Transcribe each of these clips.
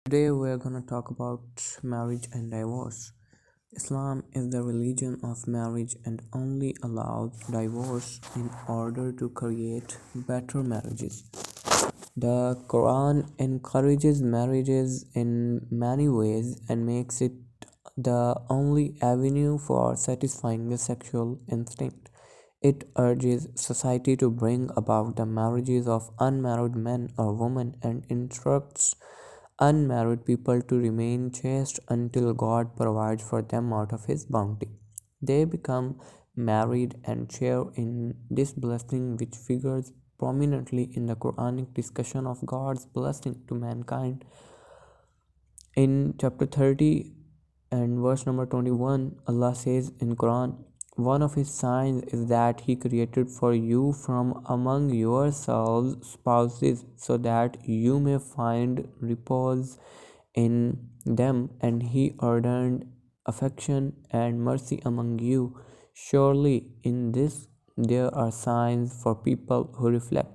Today we are going to talk about marriage and divorce. Islam is the religion of marriage and only allows divorce in order to create better marriages. The Quran encourages marriages in many ways and makes it the only avenue for satisfying the sexual instinct. It urges society to bring about the marriages of unmarried men or women and instructs unmarried people to remain chaste until God provides for them out of His bounty. They become married and share in this blessing, which figures prominently in the Quranic discussion of God's blessing to mankind. In chapter 30 and verse number 21, Allah says in Quran, one of his signs is that he created for you from among yourselves spouses so that you may find repose in them, and he ordained affection and mercy among you. Surely in this there are signs for people who reflect.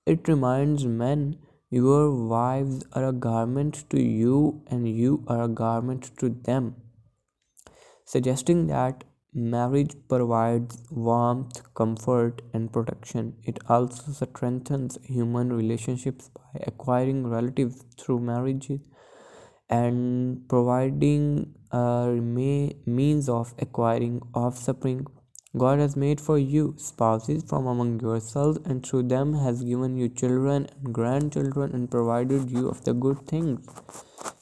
It reminds men, your wives are a garment to you and you are a garment to them, suggesting that marriage provides warmth, comfort, and protection. It also strengthens human relationships by acquiring relatives through marriage and providing a means of acquiring offspring. God has made for you spouses from among yourselves, and through them has given you children and grandchildren and provided you of the good things.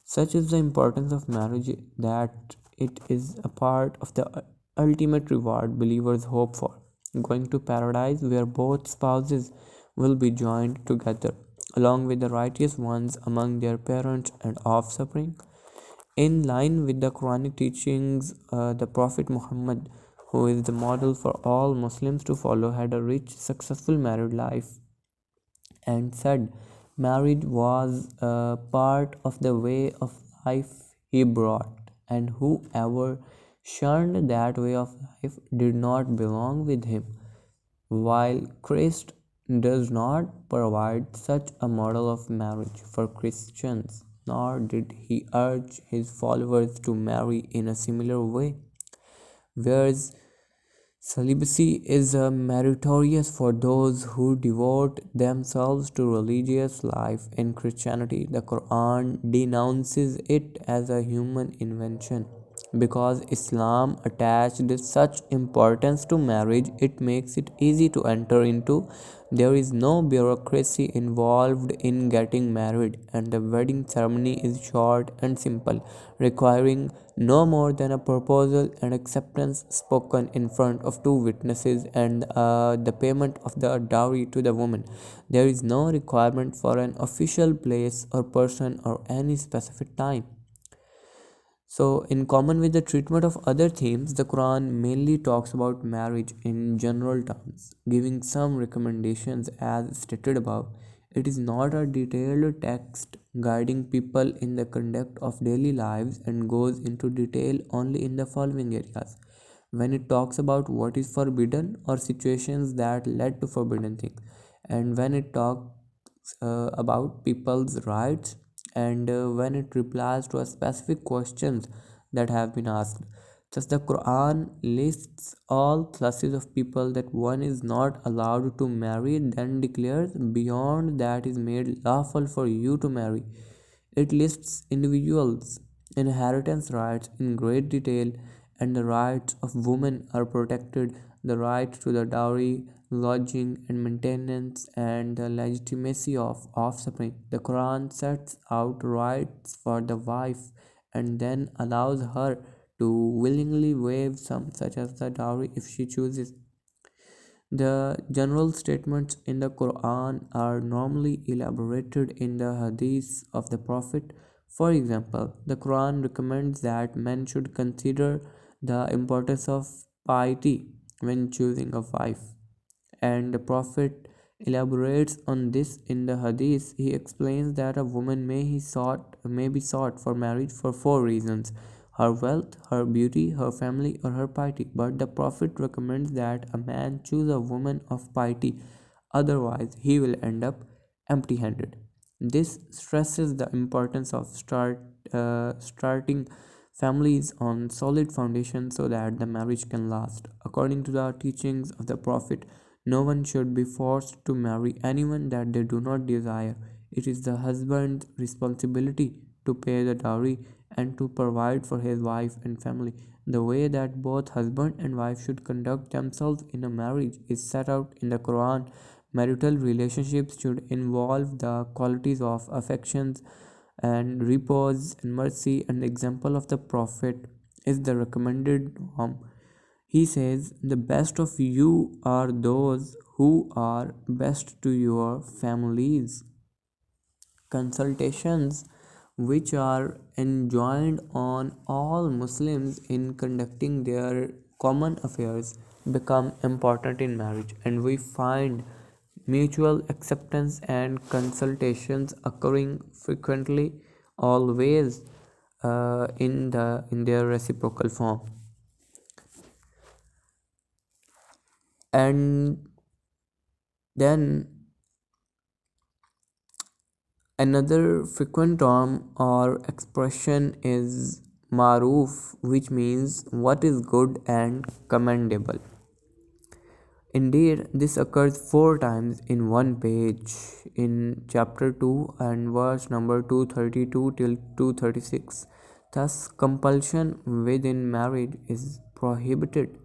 Such is the importance of marriage that it is a part of the ultimate reward believers hope for, going to paradise where both spouses will be joined together, along with the righteous ones among their parents and offspring. In line with the Quranic teachings, the Prophet Muhammad, who is the model for all Muslims to follow, had a rich, successful married life and said marriage was a part of the way of life he brought, and whoever shunned that way of life did not belong with him. While Christ does not provide such a model of marriage for Christians, nor did he urge his followers to marry in a similar way, whereas celibacy is meritorious for those who devote themselves to religious life. In Christianity, the Quran denounces it as a human invention. Because Islam attached such importance to marriage, it makes it easy to enter into. There is no bureaucracy involved in getting married, and the wedding ceremony is short and simple, requiring no more than a proposal and acceptance spoken in front of two witnesses and the payment of the dowry to the woman. There is no requirement for an official place or person or any specific time. So, in common with the treatment of other themes, the Quran mainly talks about marriage in general terms, giving some recommendations as stated above. It is not a detailed text guiding people in the conduct of daily lives and goes into detail only in the following areas. When it talks about what is forbidden or situations that led to forbidden things, and when it talks about people's rights, and when it replies to a specific questions that have been asked. Thus, the Quran lists all classes of people that one is not allowed to marry, then declares beyond that is made lawful for you to marry. It lists individuals' inheritance rights in great detail, and the rights of women are protected, the right to the dowry, lodging and maintenance, and the legitimacy of offspring. The Quran sets out rights for the wife and then allows her to willingly waive some, such as the dowry, if she chooses. The general statements in the Quran are normally elaborated in the hadiths of the Prophet. For example, the Quran recommends that men should consider the importance of piety when choosing a wife, and the Prophet elaborates on this in the hadith. He explains that a woman may be sought for marriage for four reasons: her wealth, her beauty, her family, or her piety. But the Prophet recommends that a man choose a woman of piety, otherwise he will end up empty-handed. This stresses the importance of starting families on solid foundation so that the marriage can last. According to the teachings of the Prophet, no one should be forced to marry anyone that they do not desire. It is the husband's responsibility to pay the dowry and to provide for his wife and family. The way that both husband and wife should conduct themselves in a marriage is set out in the Quran. Marital relationships should involve the qualities of affections and repose and mercy. An example of the Prophet is the recommended norm. He says, "The best of you are those who are best to your families." Consultations, which are enjoined on all Muslims in conducting their common affairs, become important in marriage, and we find mutual acceptance and consultations occurring frequently, always in their reciprocal form. And then another frequent term or expression is maruf, which means what is good and commendable. Indeed, this occurs four times in one page in chapter 2 and verse number 232 till 236. Thus, compulsion within marriage is prohibited.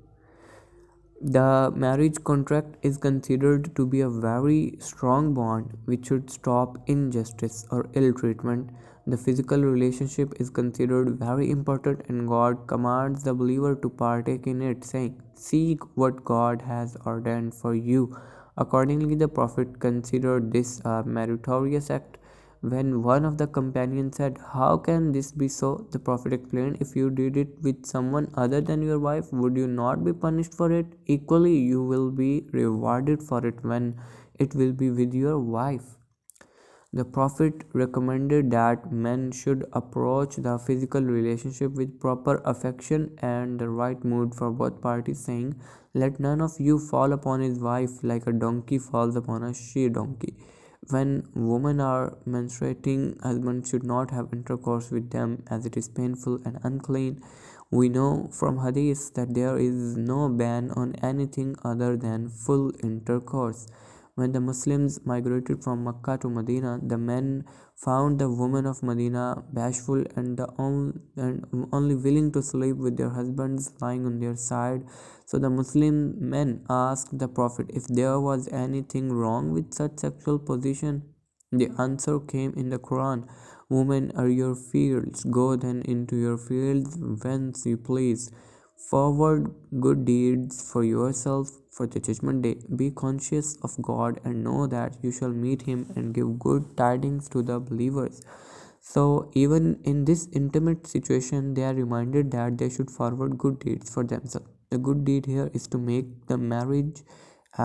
The marriage contract is considered to be a very strong bond which should stop injustice or ill treatment. The physical relationship is considered very important, and God commands the believer to partake in it, saying, "Seek what God has ordained for you." Accordingly, the Prophet considered this a meritorious act. When one of the companions said, "How can this be so?" the Prophet explained, "If you did it with someone other than your wife, would you not be punished for it? Equally, you will be rewarded for it when it will be with your wife." The Prophet recommended that men should approach the physical relationship with proper affection and the right mood for both parties, saying, "Let none of you fall upon his wife like a donkey falls upon a she donkey." When women are menstruating, husbands should not have intercourse with them as it is painful and unclean. We know from hadith that there is no ban on anything other than full intercourse. When the Muslims migrated from Mecca to Medina, the men found the women of Medina bashful and only willing to sleep with their husbands lying on their side. So the Muslim men asked the Prophet if there was anything wrong with such sexual position. The answer came in the Quran: "Women are your fields, go then into your fields whence you please. Forward good deeds for yourself for the judgment day. Be conscious of God and know that you shall meet Him, and give good tidings to the believers." So, even in this intimate situation, they are reminded that they should forward good deeds for themselves. The good deed here is to make the marriage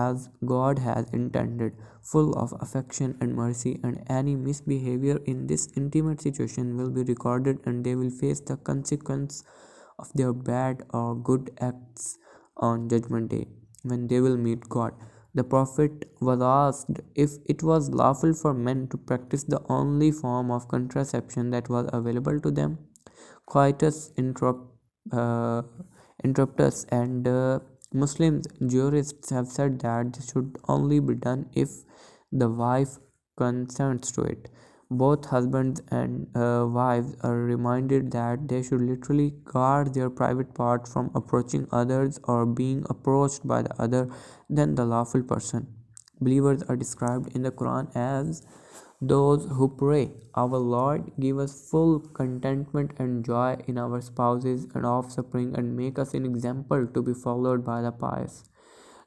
as God has intended, full of affection and mercy, and any misbehavior in this intimate situation will be recorded and they will face the consequence of their bad or good acts on Judgment Day when they will meet God. The Prophet was asked if it was lawful for men to practice the only form of contraception that was available to them. Coitus uh, interruptus, and Muslims jurists have said that this should only be done if the wife consents to it. Both husbands and wives are reminded that they should literally guard their private part from approaching others or being approached by the other than the lawful person. Believers are described in the Quran as those who pray, "Our Lord, give us full contentment and joy in our spouses and offspring, and make us an example to be followed by the pious."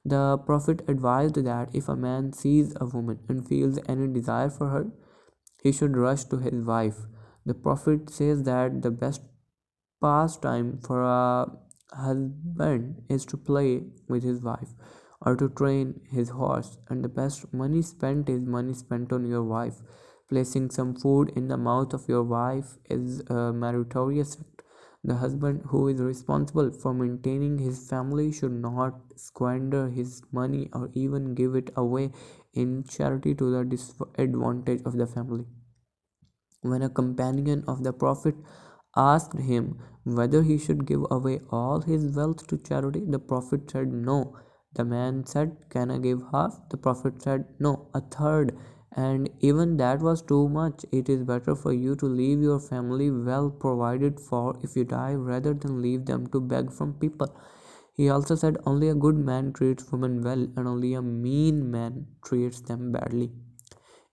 The Prophet advised that if a man sees a woman and feels any desire for her, he should rush to his wife. The Prophet says that the best pastime for a husband is to play with his wife or to train his horse, and the best money spent is money spent on your wife. Placing some food in the mouth of your wife is a meritorious act. The husband who is responsible for maintaining his family should not squander his money or even give it away in charity to the disadvantage of the family. When a companion of the Prophet asked him whether he should give away all his wealth to charity, the Prophet said no. The man said, "Can I give half?" The Prophet said, "No, a third." And even that was too much. It is better for you to leave your family well provided for if you die rather than leave them to beg from people. He also said, "Only a good man treats women well, and only a mean man treats them badly."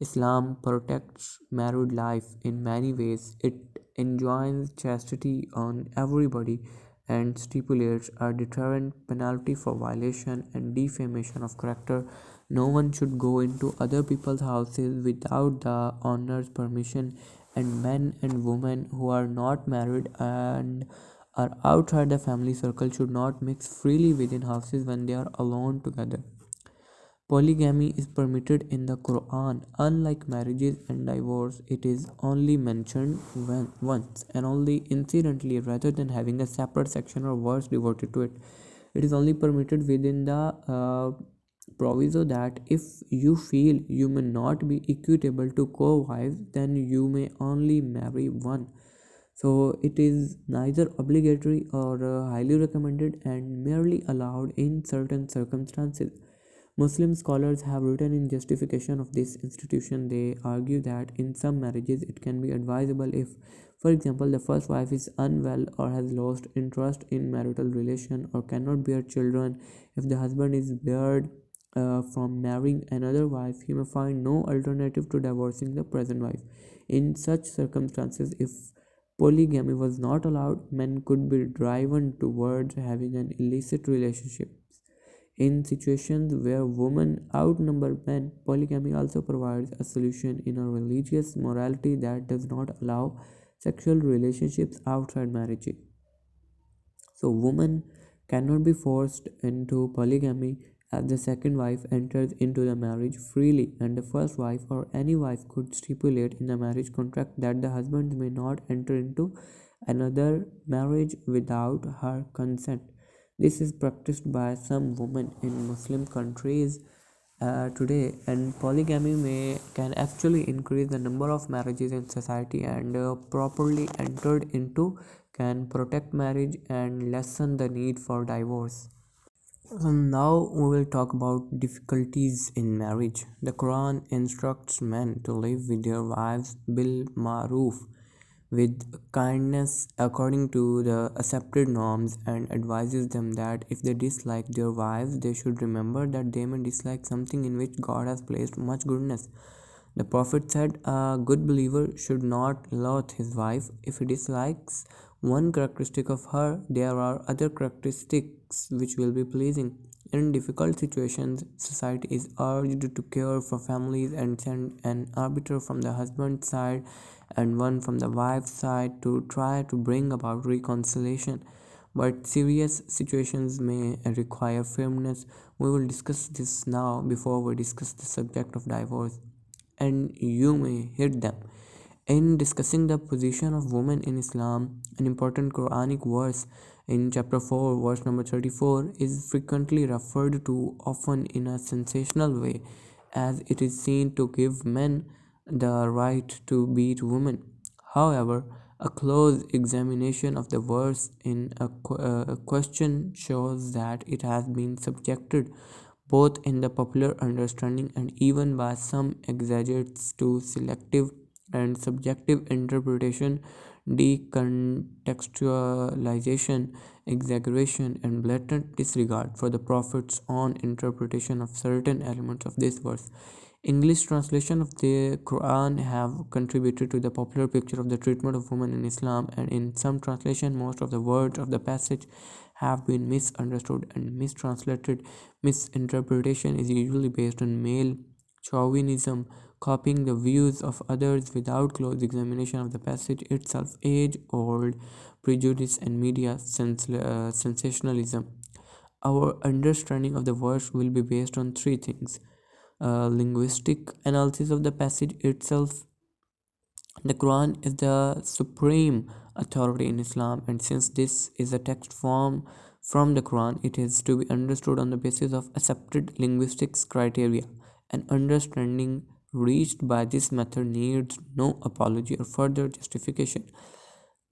Islam protects married life in many ways. It enjoins chastity on everybody and stipulates a deterrent penalty for violation and defamation of character. No one should go into other people's houses without the owner's permission, and men and women who are not married and are outside the family circle should not mix freely within houses when they are alone together. Polygamy is permitted in the Quran. Unlike marriages and divorce, it is only mentioned once and only incidentally rather than having a separate section or verse devoted to it. It is only permitted within the proviso that if you feel you may not be equitable to co-wives, then you may only marry one. So it is neither obligatory or highly recommended and merely allowed in certain circumstances. Muslim scholars have written in justification of this institution. They argue that in some marriages it can be advisable if, for example, the first wife is unwell or has lost interest in marital relation or cannot bear children. If the husband is barred from marrying another wife, he may find no alternative to divorcing the present wife. In such circumstances, if polygamy was not allowed, men could be driven towards having an illicit relationship. In situations where women outnumber men, polygamy also provides a solution in a religious morality that does not allow sexual relationships outside marriage. So, women cannot be forced into polygamy as the second wife enters into the marriage freely, and the first wife or any wife could stipulate in the marriage contract that the husband may not enter into another marriage without her consent. This is practiced by some women in Muslim countries today, and polygamy may can actually increase the number of marriages in society, and properly entered into can protect marriage and lessen the need for divorce. So now we will talk about difficulties in marriage. The Quran instructs men to live with their wives bil maroof, with kindness according to the accepted norms, and advises them that if they dislike their wives, they should remember that they may dislike something in which God has placed much goodness. The Prophet said, "A good believer should not loathe his wife. If he dislikes one characteristic of her, there are other characteristics which will be pleasing." In difficult situations, society is urged to care for families and send an arbiter from the husband's side and one from the wife's side to try to bring about reconciliation. But serious situations may require firmness. We will discuss this now before we discuss the subject of divorce, and you may hit them. In discussing the position of women in Islam, an important Quranic verse in chapter 4, verse number 34, is frequently referred to, often in a sensational way, as it is seen to give men the right to beat women. However, a close examination of the verse in a question shows that it has been subjected both in the popular understanding and even by some exegetes to selective and subjective interpretation, decontextualization, exaggeration, and blatant disregard for the Prophet's own interpretation of certain elements of this verse. English translation of the Quran have contributed to the popular picture of the treatment of women in Islam, and in some translation, most of the words of the passage have been misunderstood and mistranslated. Misinterpretation is usually based on male chauvinism, copying the views of others without close examination of the passage itself, age-old prejudice, and media sensationalism. Our understanding of the verse will be based on three things: linguistic analysis of the passage itself. The Quran is the supreme authority in Islam, and since this is a text form from the Quran, it is to be understood on the basis of accepted linguistics criteria. An understanding reached by this method needs no apology or further justification.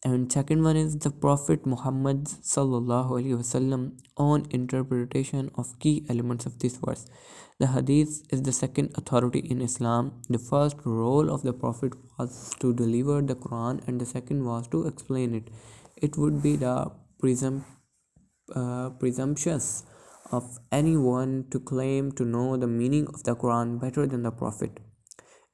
And second one is the Prophet Muhammad sallallahu alaihi wasallam on interpretation of key elements of this verse. The Hadith is the second authority in Islam. The first role of the Prophet was to deliver the Quran, and the second was to explain it. It would be the presumptuous of anyone to claim to know the meaning of the Quran better than the Prophet.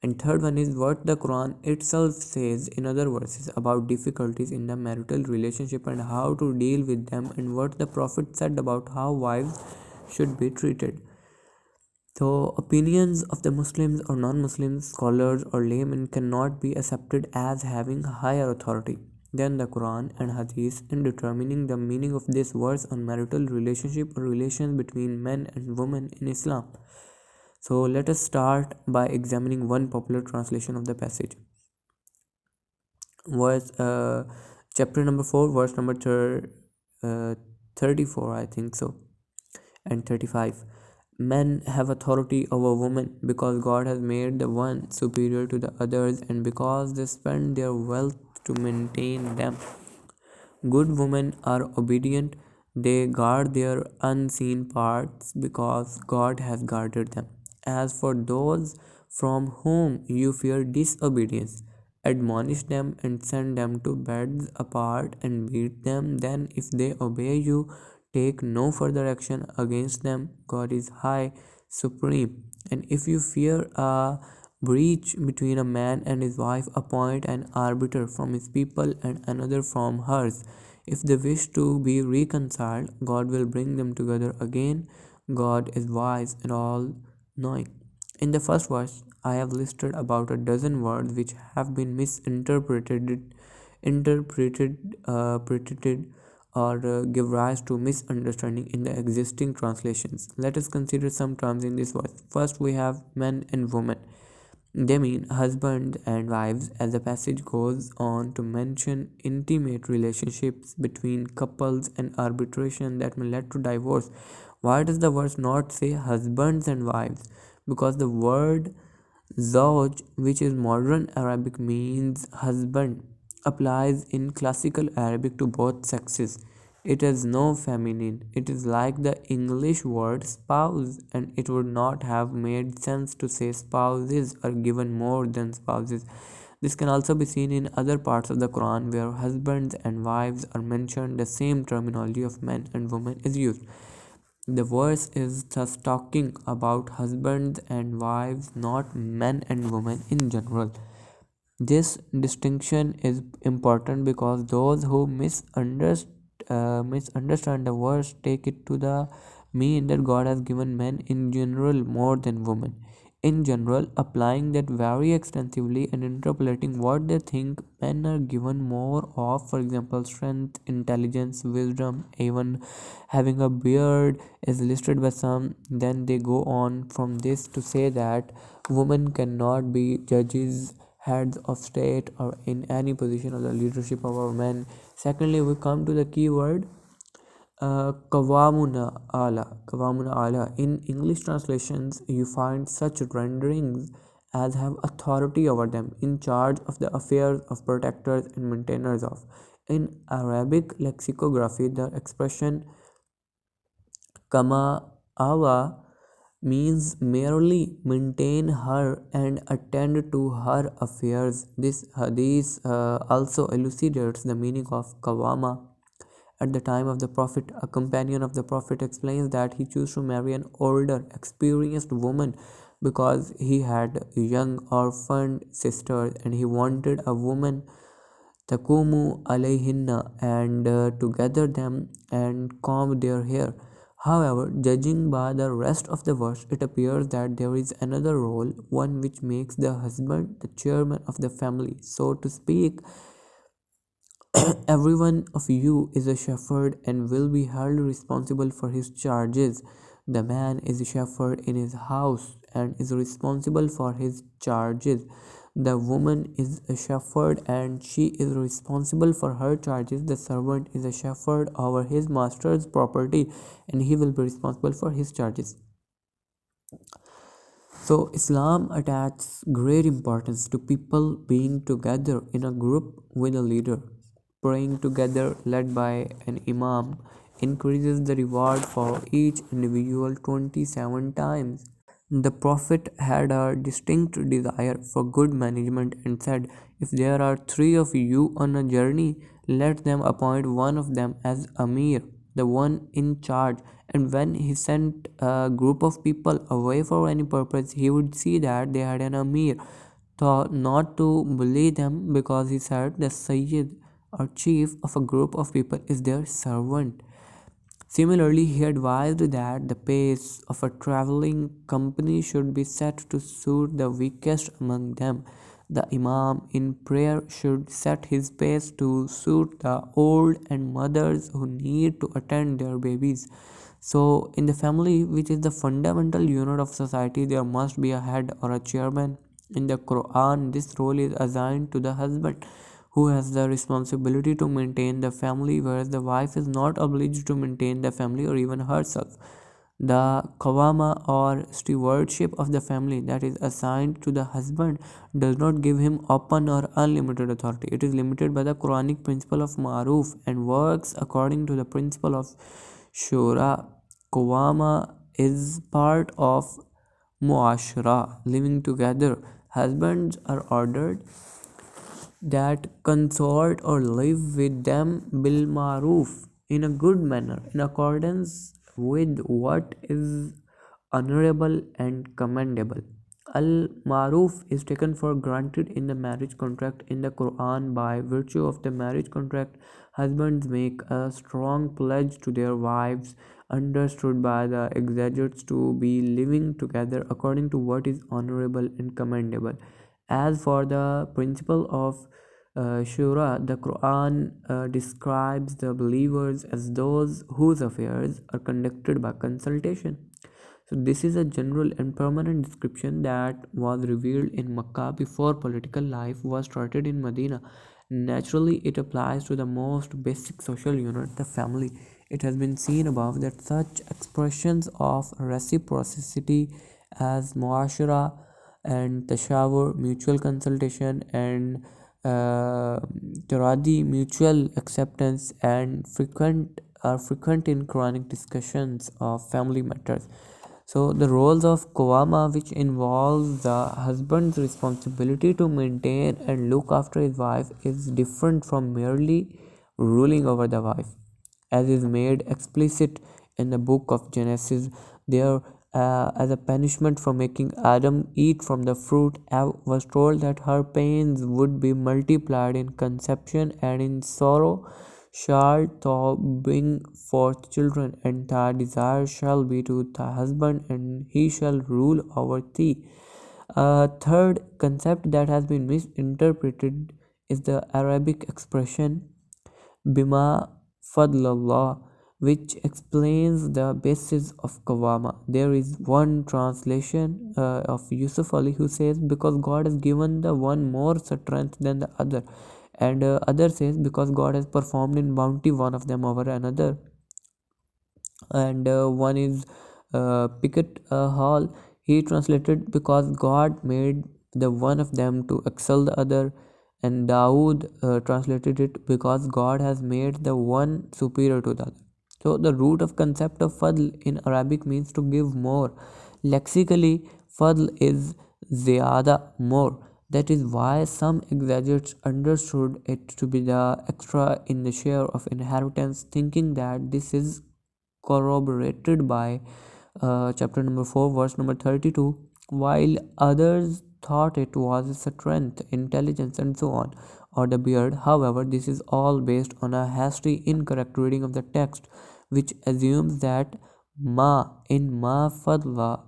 And third one is what the Quran itself says in other verses about difficulties in the marital relationship and how to deal with them, and what the Prophet said about how wives should be treated. So, opinions of the Muslims or non Muslims, scholars or laymen cannot be accepted as having higher authority than the Quran and Hadith in determining the meaning of this verse on marital relationship or relations between men and women in Islam. So, let us start by examining one popular translation of the passage. Verse, chapter number 4, verse number 34, I think so, and 35. Men have authority over women because God has made the one superior to the others and because they spend their wealth to maintain them. Good women are obedient, they guard their unseen parts because God has guarded them. As for those from whom you fear disobedience, admonish them and send them to beds apart and beat them. Then, if they obey you, take no further action against them. God is high, supreme. And if you fear a breach between a man and his wife, appoint an arbiter from his people and another from hers. If they wish to be reconciled, God will bring them together again. God is wise and all knowing. In the first verse, I have listed about a dozen words which have been interpreted, or give rise to misunderstanding in the existing translations. Let us consider some terms in this verse. First, we have men and women. They mean husbands and wives, as the passage goes on to mention intimate relationships between couples and arbitration that may lead to divorce. Why does the verse not say husbands and wives? Because the word Zawj, which is modern Arabic means husband, applies in classical Arabic to both sexes. It has no feminine. It is like the English word spouse, and it would not have made sense to say spouses are given more than spouses. This can also be seen in other parts of the Quran where husbands and wives are mentioned, the same terminology of men and women is used. The verse is thus talking about husbands and wives, not men and women in general. This distinction is important because those who misunderstand the verse take it to the mean that God has given men in general more than women. In general, applying that very extensively and interpolating what they think men are given more of, for example, strength, intelligence, wisdom, even having a beard is listed by some. Then they go on from this to say that women cannot be judges, heads of state, or in any position of the leadership of our men. Secondly, we come to the keyword Kawamuna ala. In English translations, you find such renderings as have authority over them, in charge of the affairs of, protectors and maintainers of. In Arabic lexicography, the expression kama awa means merely maintain her and attend to her affairs. This hadith also elucidates the meaning of kawama. At the time of the Prophet, a companion of the Prophet explains that he chose to marry an older, experienced woman because he had young orphaned sisters and he wanted a woman takumu alayhinna and to gather them and comb their hair. However, judging by the rest of the verse, it appears that there is another role, one which makes the husband the chairman of the family. So to speak, every one of you is a shepherd and will be held responsible for his charges. The man is a shepherd in his house and is responsible for his charges. The woman is a shepherd and she is responsible for her charges. The servant is a shepherd over his master's property and he will be responsible for his charges. So, Islam attaches great importance to people being together in a group with a leader. Praying together, led by an imam, increases the reward for each individual 27 times. The Prophet had a distinct desire for good management and said, if there are three of you on a journey, let them appoint one of them as Amir, the one in charge. And when he sent a group of people away for any purpose, he would see that they had an Amir, thought not to bully them because he said the Sayyid or chief of a group of people is their servant. Similarly, he advised that the pace of a traveling company should be set to suit the weakest among them. The Imam in prayer should set his pace to suit the old and mothers who need to attend their babies. So, in the family, which is the fundamental unit of society, there must be a head or a chairman. In the Quran, this role is assigned to the husband, who has the responsibility to maintain the family, whereas the wife is not obliged to maintain the family or even herself. The Qawama or stewardship of the family that is assigned to the husband does not give him open or unlimited authority. It is limited by the Quranic principle of Ma'ruf and works according to the principle of Shura. Qawama is part of Muashra, living together. Husbands are ordered that consort or live with them bil maroof, in a good manner, in accordance with what is honorable and commendable. Al maroof is taken for granted in the marriage contract in the Quran. By virtue of the marriage contract, husbands make a strong pledge to their wives, understood by the exegetes to be living together according to what is honorable and commendable. As for the principle of Shura, the Quran describes the believers as those whose affairs are conducted by consultation. So, this is a general and permanent description that was revealed in Makkah before political life was started in Medina. Naturally, it applies to the most basic social unit, the family. It has been seen above that such expressions of reciprocity as muashara and tashawur, mutual consultation, and taradi, mutual acceptance, and frequent in chronic discussions of family matters. So the roles of Kawama, which involves the husband's responsibility to maintain and look after his wife, is different from merely ruling over the wife, as is made explicit in the book of Genesis. There, as a punishment for making Adam eat from the fruit, Eve was told that her pains would be multiplied in conception, and in sorrow shalt thou bring forth children, and thy desire shall be to thy husband, and he shall rule over thee. A third concept that has been misinterpreted is the Arabic expression Bima Fadlallah, which explains the basis of Kawama. There is one translation of Yusuf Ali who says, because God has given the one more strength than the other, and other says, because God has performed in bounty one of them over another. And one is Pickett Hall. He translated, because God made the one of them to excel the other, and Dawood translated it, because God has made the one superior to the other. So the root of concept of fadl in Arabic means to give more. Lexically, fadl is ziyada, more. That is why some exegetes understood it to be the extra in the share of inheritance, thinking that this is corroborated by chapter number 4 verse number 32, while others thought it was strength, intelligence, and so on, or the beard. However, this is all based on a hasty incorrect reading of the text, which assumes that ma in ma fadla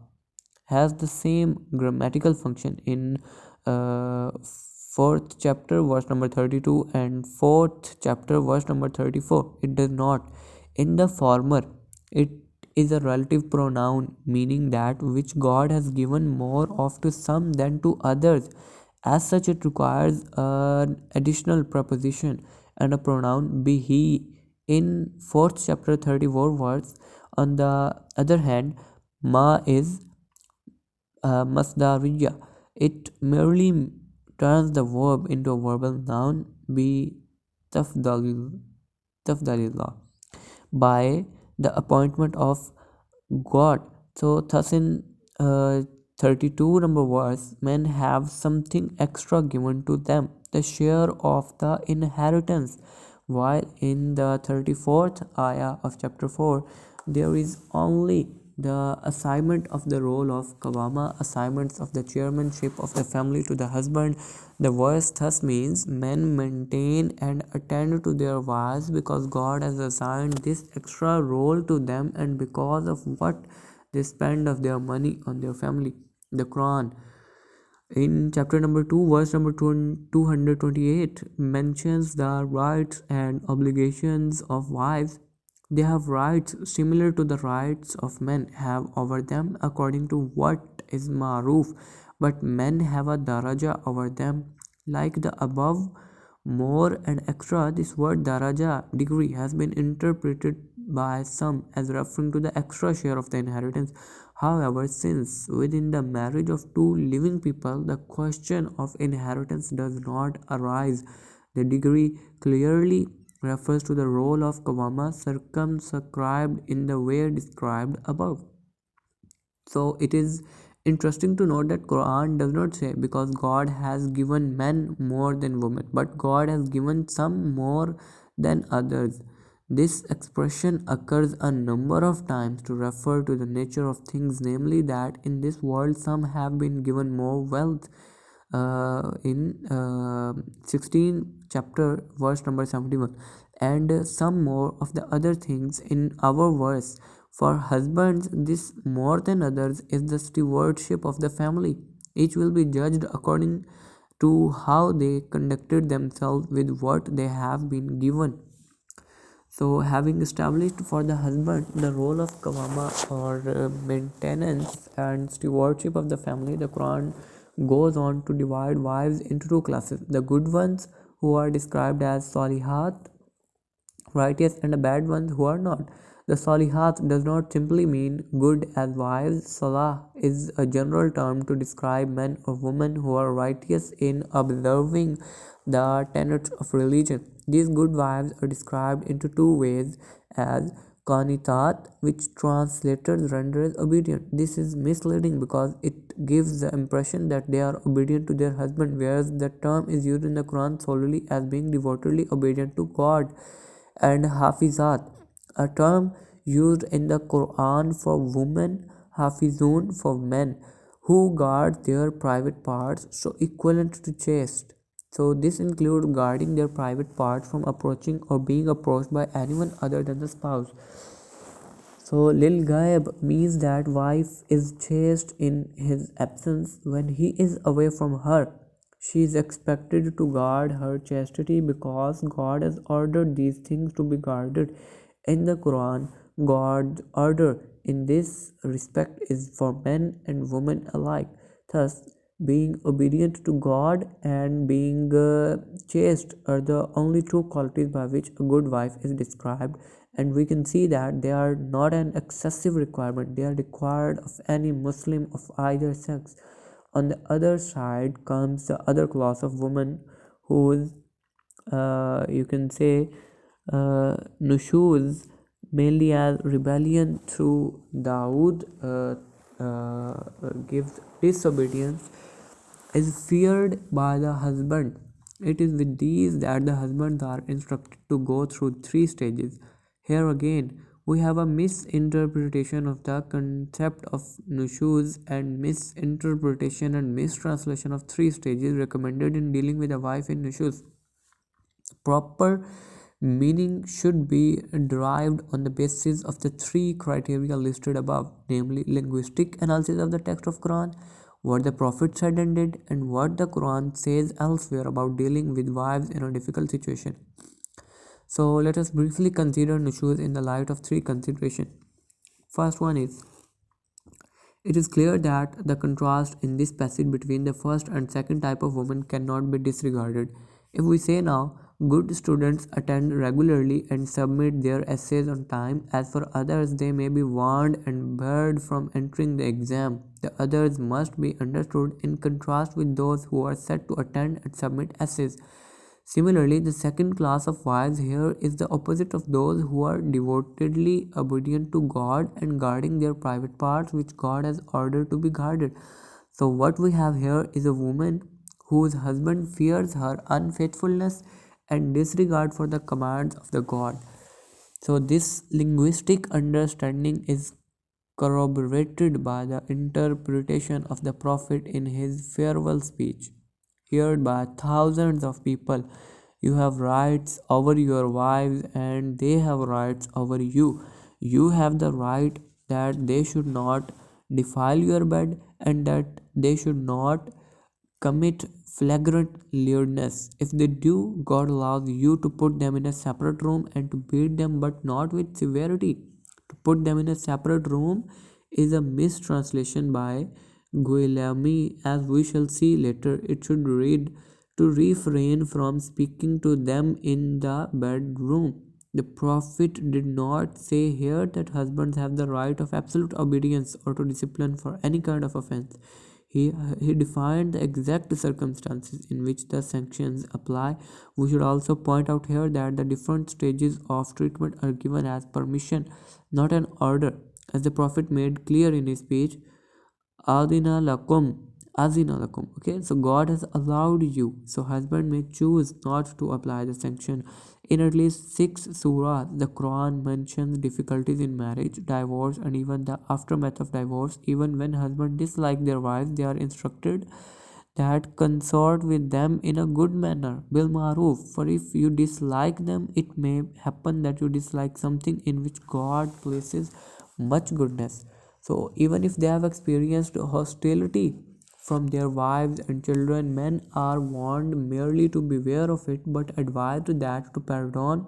has the same grammatical function in uh, fourth chapter verse number 32 and fourth chapter verse number 34. It does not. In the former, it is a relative pronoun, meaning that which God has given more of to some than to others. As such, it requires an additional preposition and a pronoun, be he, in fourth chapter 34 verse. On the other hand, ma is masdariya. It merely turns the verb into a verbal noun, be tafdalil, tafdalillah, by the appointment of God. So, thus in 32 number verse, men have something extra given to them, the share of the inheritance. While in the 34th ayah of chapter 4, there is only the assignment of the role of Kawama, assignments of the chairmanship of the family to the husband. The verse thus means men maintain and attend to their wives because God has assigned this extra role to them and because of what they spend of their money on their family. The Quran in chapter number 2 verse number 228 mentions the rights and obligations of wives. They have rights similar to the rights of men have over them according to what is maruf, but men have a daraja over them like the above. More and extra, this word daraja, degree, has been interpreted by some as referring to the extra share of the inheritance. However, since within the marriage of two living people the question of inheritance does not arise, the degree clearly refers to the role of Kawama circumscribed in the way described above. So it is interesting to note that Quran does not say because God has given men more than women, but God has given some more than others. This expression occurs a number of times to refer to the nature of things, namely that in this world some have been given more wealth. In 16 chapter verse number 71, and some more of the other things in our verse. For husbands, this more than others is the stewardship of the family. Each will be judged according to how they conducted themselves with what they have been given. So, having established for the husband the role of kawama or maintenance and stewardship of the family, the Quran goes on to divide wives into two classes: the good ones, who are described as salihat, righteous, and the bad ones who are not. The Salihat does not simply mean good as wives. Salah is a general term to describe men or women who are righteous in observing the tenets of religion. These good wives are described into two ways as Qanitat, which translators render as obedient. This is misleading because it gives the impression that they are obedient to their husband, whereas the term is used in the Quran solely as being devotedly obedient to God. And Hafizat, a term used in the Quran for women, Hafizun for men, who guard their private parts, so equivalent to chaste. So this includes guarding their private parts from approaching or being approached by anyone other than the spouse. So Lil Gaib means that wife is chaste in his absence when he is away from her. She is expected to guard her chastity because God has ordered these things to be guarded. In the Quran, God's order in this respect is for men and women alike. Thus, being obedient to God and being chaste are the only two qualities by which a good wife is described, and we can see that they are not an excessive requirement, they are required of any Muslim of either sex. On the other side comes the other class of women whose you can say nushuz, mainly as rebellion through Dawood gives disobedience, is feared by the husband. It is with these that the husbands are instructed to go through three stages. Here again, we have a misinterpretation of the concept of nushuz and misinterpretation and mistranslation of three stages recommended in dealing with a wife in nushuz. Proper meaning should be derived on the basis of the three criteria listed above, namely linguistic analysis of the text of Quran, what the Prophet said and did, and what the Quran says elsewhere about dealing with wives in a difficult situation. So let us briefly consider nushuz in the light of three considerations. First one is, it is clear that the contrast in this passage between the first and second type of woman cannot be disregarded. If we say now, Good students attend regularly and submit their essays on time. As for others, they may be warned and barred from entering the exam. The others must be understood in contrast with those who are set to attend and submit essays. Similarly, the second class of wives here is the opposite of those who are devotedly obedient to God and guarding their private parts which God has ordered to be guarded. So, what we have here is a woman whose husband fears her unfaithfulness and disregard for the commands of the God. So, this linguistic understanding is corroborated by the interpretation of the Prophet in his farewell speech, heard by thousands of people. You have rights over your wives, and they have rights over you. You have the right that they should not defile your bed and that they should not commit flagrant lewdness. If they do, God allows you to put them in a separate room and to beat them, but not with severity. To put them in a separate room is a mistranslation by Guilherme, as we shall see later. It should read to refrain from speaking to them in the bedroom. The prophet did not say here that husbands have the right of absolute obedience or to discipline for any kind of offense. He defined the exact circumstances in which the sanctions apply. We should also point out here that the different stages of treatment are given as permission, not an order. As the Prophet made clear in his speech, Adina lakum, Azina lakum. Okay, so God has allowed you. So husband may choose not to apply the sanction. In at least 6 surahs, the Quran mentions difficulties in marriage, divorce, and even the aftermath of divorce. Even when husbands dislike their wives, they are instructed that consort with them in a good manner, bil maruf. For if you dislike them, it may happen that you dislike something in which God places much goodness. So even if they have experienced hostility from their wives and children, men are warned merely to beware of it, but advised that to pardon,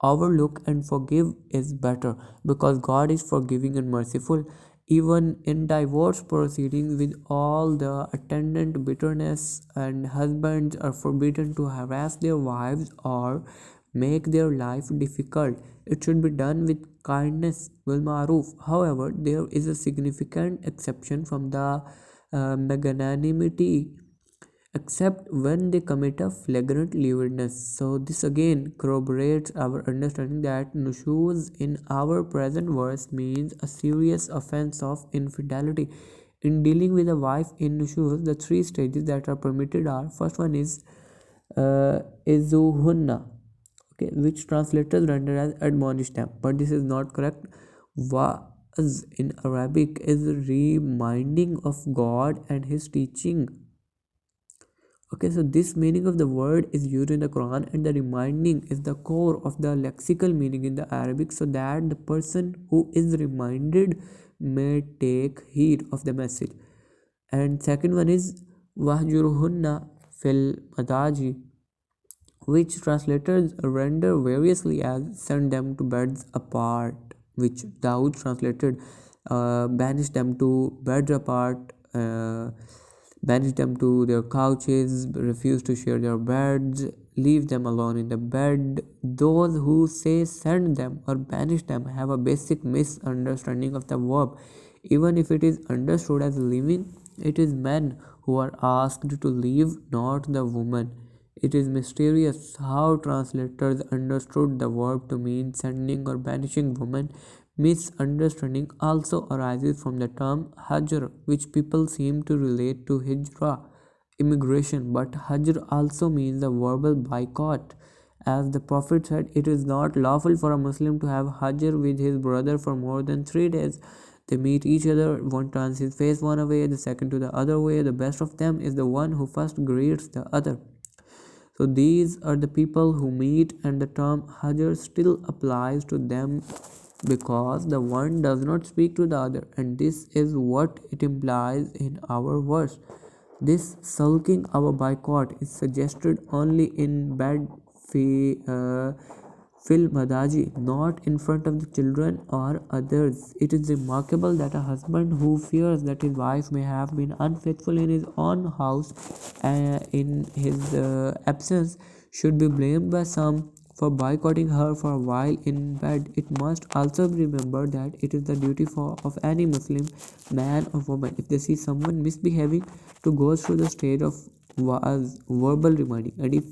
overlook, and forgive is better, because God is forgiving and merciful. Even in divorce proceedings with all the attendant bitterness, and husbands are forbidden to harass their wives or make their life difficult. It should be done with kindness, bil maruf. However, there is a significant exception from the magnanimity, except when they commit a flagrant lewdness. So this again corroborates our understanding that nushuz in our present verse means a serious offense of infidelity. In dealing with a wife in nushuz, the three stages that are permitted are: first one is izuhunna, okay, which translators render as admonish them, but this is not correct. Was in Arabic is reminding of God and his teaching. Okay, so this meaning of the word is used in the Quran, and the reminding is the core of the lexical meaning in the Arabic, so that the person who is reminded may take heed of the message. And second one is wahjuruhunna fil madaji, which translators render variously as send them to beds apart, which Dawood translated banish them to beds apart, banish them to their couches, refuse to share their beds, leave them alone in the bed. Those who say send them or banish them have a basic misunderstanding of the verb. Even if it is understood as leaving, it is men who are asked to leave, not the woman. It is mysterious how translators understood the verb to mean sending or banishing women. Misunderstanding also arises from the term hajr, which people seem to relate to hijra, immigration, but hajr also means a verbal boycott. As the Prophet said, it is not lawful for a Muslim to have hajr with his brother for more than 3 days. They meet each other, one turns his face one way, the second to the other way. The best of them is the one who first greets the other. So these are the people who meet, and the term Hajar still applies to them because the one does not speak to the other, and this is what it implies in our verse. This sulking our boycott is suggested only in bad fil madaji, not in front of the children or others. It is remarkable that a husband who fears that his wife may have been unfaithful in his own house in his absence should be blamed by some for boycotting her for a while in bed. It must also be remembered that it is the duty of any Muslim man or woman, if they see someone misbehaving, to go through the stage of verbal reminding, and if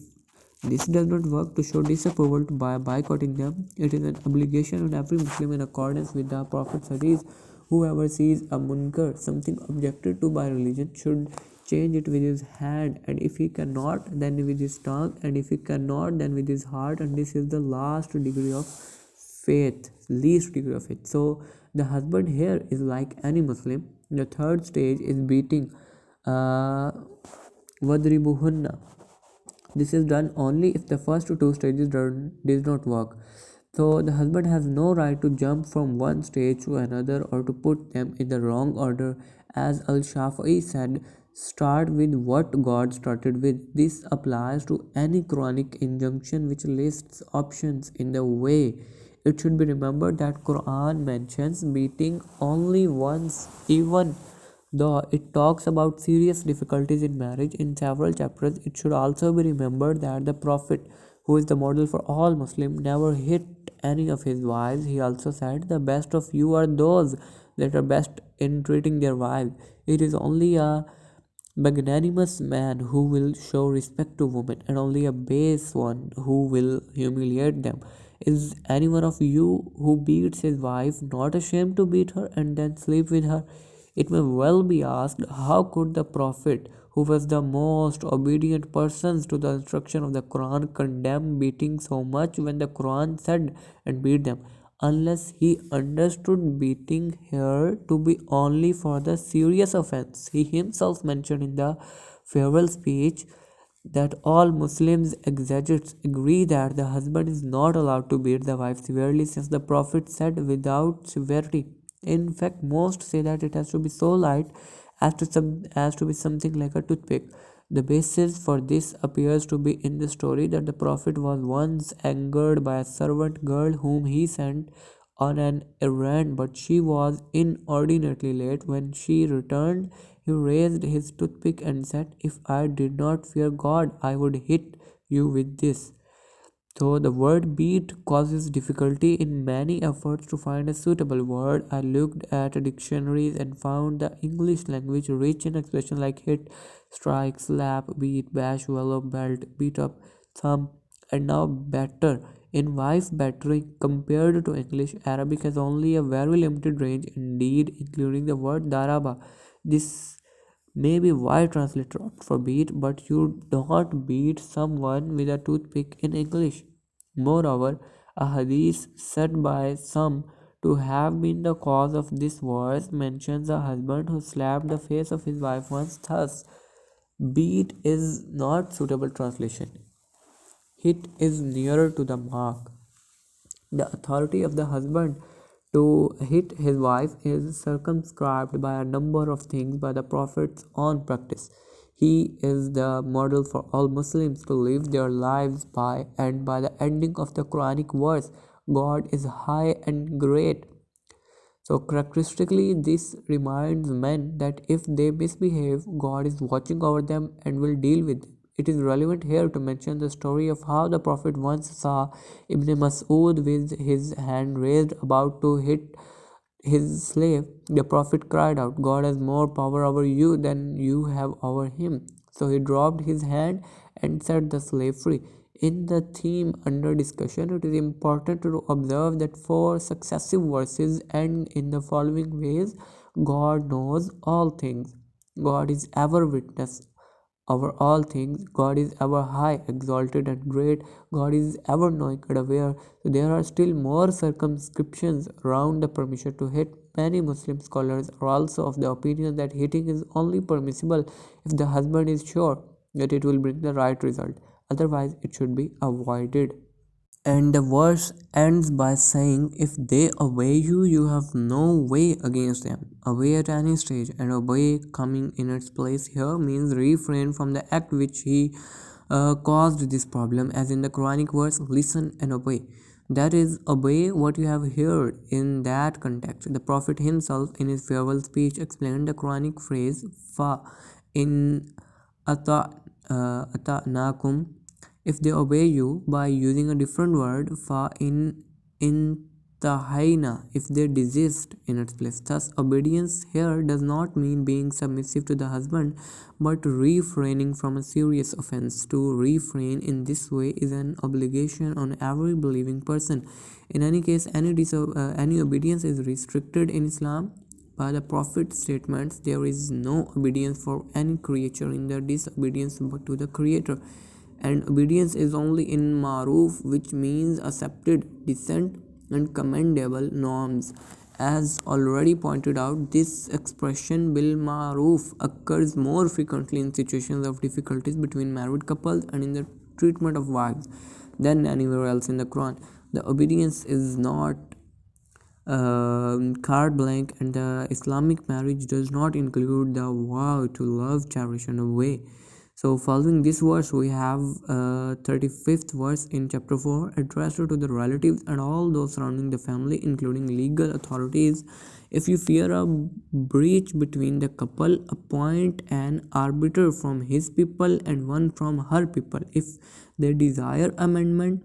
this does not work, to show disapproval by boycotting them. It is an obligation on every Muslim in accordance with the Prophet's hadith. Whoever sees a munkar, something objected to by religion, should change it with his hand, and if he cannot, then with his tongue, and if he cannot, then with his heart, and this is the last degree of faith, least degree of faith. So the husband here is like any Muslim. The third stage is beating. Uh, Vadribuhunna. This is done only if the first two stages does not work. So the husband has no right to jump from one stage to another or to put them in the wrong order. As Al Shafi'i said, start with what God started with. This applies to any Quranic injunction which lists options in the way. It should be remembered that Quran mentions beating only once, even though it talks about serious difficulties in marriage in several chapters. It should also be remembered that the Prophet, who is the model for all Muslims, never hit any of his wives. He also said, the best of you are those that are best in treating their wives. It is only a magnanimous man who will show respect to women, and only a base one who will humiliate them. Is any one of you who beats his wife not ashamed to beat her and then sleep with her? It may well be asked, how could the Prophet, who was the most obedient persons to the instruction of the Quran, condemn beating so much when the Quran said and beat them, unless he understood beating here to be only for the serious offense? He himself mentioned in the farewell speech that all Muslims exegetes agree that the husband is not allowed to beat the wife severely, since the Prophet said without severity. In fact, most say that it has to be so light as to be something like a toothpick. The basis for this appears to be in the story that the Prophet was once angered by a servant girl whom he sent on an errand, but she was inordinately late. When she returned, he raised his toothpick and said, if I did not fear God, I would hit you with this. So the word beat causes difficulty in many efforts to find a suitable word. I looked at dictionaries and found the English language rich in expressions like hit, strike, slap, beat, bash, wallop, belt, beat up, thump, and now batter. In wife battering, compared to English, Arabic has only a very limited range, indeed, including the word daraba. This may be why translator opt for beat, but you don't beat someone with a toothpick in English. Moreover, a hadith said by some to have been the cause of this verse mentions a husband who slapped the face of his wife once. Thus, beat is not suitable translation. Hit is nearer to the mark. The authority of the husband to hit his wife is circumscribed by a number of things by the Prophet's own practice. He is the model for all Muslims to live their lives by, and by the ending of the Quranic verse, God is high and great. So, characteristically, this reminds men that if they misbehave, God is watching over them and will deal with them. It is relevant here to mention the story of how the Prophet once saw Ibn Mas'ud with his hand raised about to hit his slave. The Prophet cried out, God has more power over you than you have over him. So he dropped his hand and set the slave free. In the theme under discussion, it is important to observe that four successive verses end in the following ways: God knows all things, God is ever witness over all things, God is ever high, exalted, and great, God is ever knowing and aware. So there are still more circumscriptions around the permission to hit. Many Muslim scholars are also of the opinion that hitting is only permissible if the husband is sure that it will bring the right result. Otherwise, it should be avoided. And the verse ends by saying, if they obey you, you have no way against them. Obey at any stage, and obey coming in its place here means refrain from the act which he caused this problem, as in the Quranic verse, listen and obey. That is, obey what you have heard in that context. The Prophet himself, in his farewell speech, explained the Quranic phrase, fa in ata nakum, if they obey you by using a different word fa in Tahaina, if they desist in its place. Thus, obedience here does not mean being submissive to the husband, but refraining from a serious offense. To refrain in this way is an obligation on every believing person. In any case, any obedience is restricted in Islam by the Prophet's statements. There is no obedience for any creature in their disobedience but to the Creator, and obedience is only in maruf, which means accepted, decent, and commendable norms. As already pointed out, this expression bil maruf occurs more frequently in situations of difficulties between married couples and in the treatment of wives than anywhere else in the Quran. The obedience is not carte blanche, and the Islamic marriage does not include the vow to love, cherish, and obey. So, following this verse, we have 35th verse in chapter 4, addressed to the relatives and all those surrounding the family, including legal authorities. If you fear a breach between the couple, appoint an arbiter from his people and one from her people. If they desire amendment,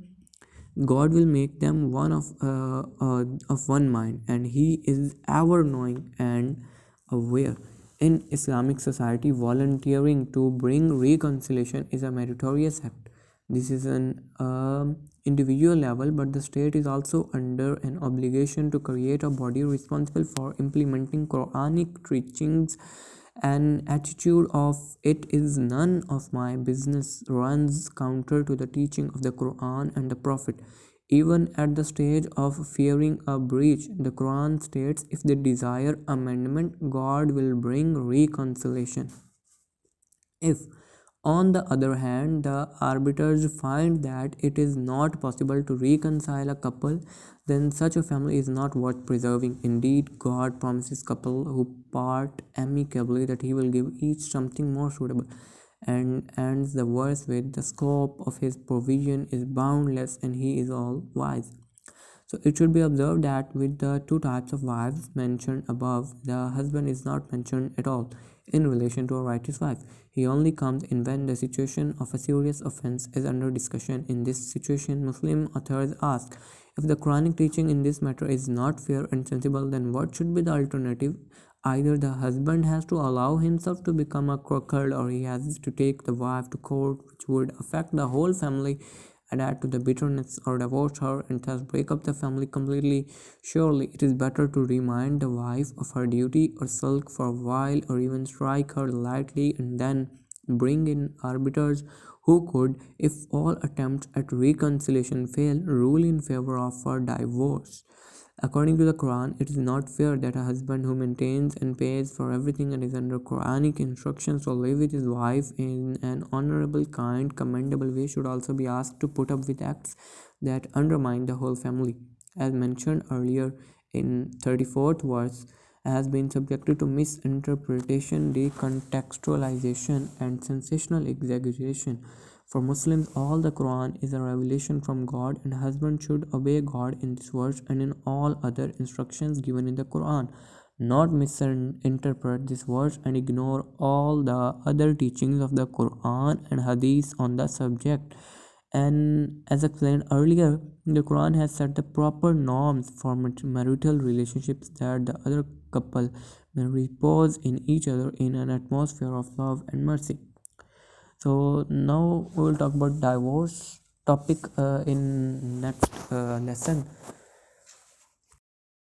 God will make them of one mind, and He is ever knowing and aware. In Islamic society, volunteering to bring reconciliation is a meritorious act. This is an individual level, but the state is also under an obligation to create a body responsible for implementing Quranic teachings. An attitude of "it is none of my business" runs counter to the teaching of the Quran and the Prophet. Even at the stage of fearing a breach, the Quran states, if they desire amendment, God will bring reconciliation. If, on the other hand, the arbiters find that it is not possible to reconcile a couple, then such a family is not worth preserving. Indeed, God promises couple who part amicably that He will give each something more suitable, and ends the verse with, the scope of His provision is boundless and He is all wise. So it should be observed that with the two types of wives mentioned above, the husband is not mentioned at all in relation to a righteous wife. He only comes in when the situation of a serious offense is under discussion. In this situation, Muslim authors ask, if the Quranic teaching in this matter is not fair and sensible, then what should be the alternative? Either the husband has to allow himself to become a cuckold, or he has to take the wife to court, which would affect the whole family and add to the bitterness, or divorce her and thus break up the family completely. Surely it is better to remind the wife of her duty, or sulk for a while, or even strike her lightly, and then bring in arbiters who could, if all attempts at reconciliation fail, rule in favor of a divorce. According to the Quran, it is not fair that a husband who maintains and pays for everything and is under Quranic instructions to live with his wife in an honorable, kind, commendable way should also be asked to put up with acts that undermine the whole family. As mentioned earlier in 34th verse, has been subjected to misinterpretation, decontextualization, and sensational exaggeration. For Muslims, all the Quran is a revelation from God, and husbands should obey God in this verse and in all other instructions given in the Quran, not misinterpret this verse and ignore all the other teachings of the Quran and Hadith on the subject. And as explained earlier, the Quran has set the proper norms for marital relationships that the other couple may repose in each other in an atmosphere of love and mercy. So now we will talk about divorce topic in next lesson.